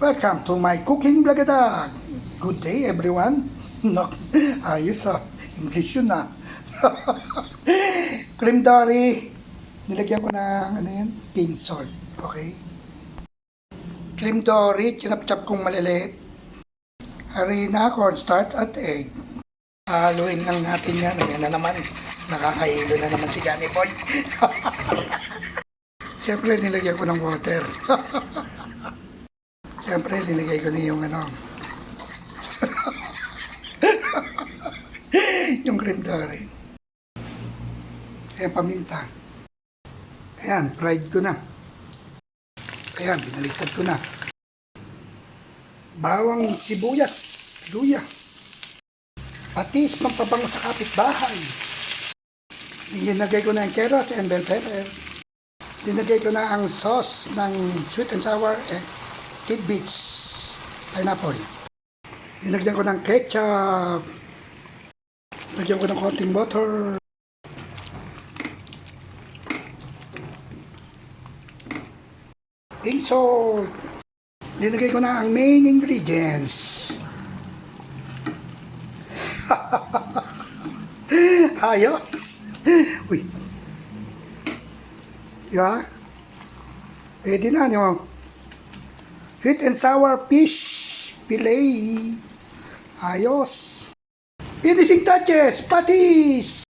Welcome to my cooking vlog. Good day everyone. No, ayos English yun Cream dory. Nilagyan ko ng pink salt. Okay. Cream dory, chinap-chap kong maliliit. Harina, cornstarch at egg. Haluin lang natin yan. Ayan na naman. Nakakahilo na naman si Johnny Boy. Siyempre, nilagyan ko ng water. Siyempre, nilagay ko na yung yung cream dory. Ayan, paminta. Ayan, fried ko na. Ayan, binaligtad ko na. Bawang sibuyas, luya. Patis, pampabango sa kapitbahay. Dinagay ko na ang carrot and bell pepper. Dinagay ko na ang sauce ng sweet and sour tidbits, pineapple. Dinagyan ko ng ketchup. Dinagyan ko ng konting butter. Pink salt. Dinagay ko na ang main ingredients. Ayos. Uy. Yeah. Pwede na nyo. Sweet and sour fish fillet. Ayos. Finishing touches. Patis.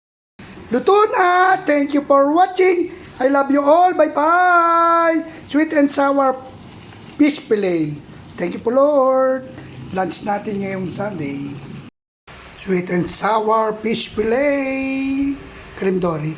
Luto na. Thank you for watching. I love you all. Bye-bye. Sweet and sour fish fillet. Thank you po, Lord. Lunch natin ngayong Sunday. Sweet and sour fish fillet. Cream dory.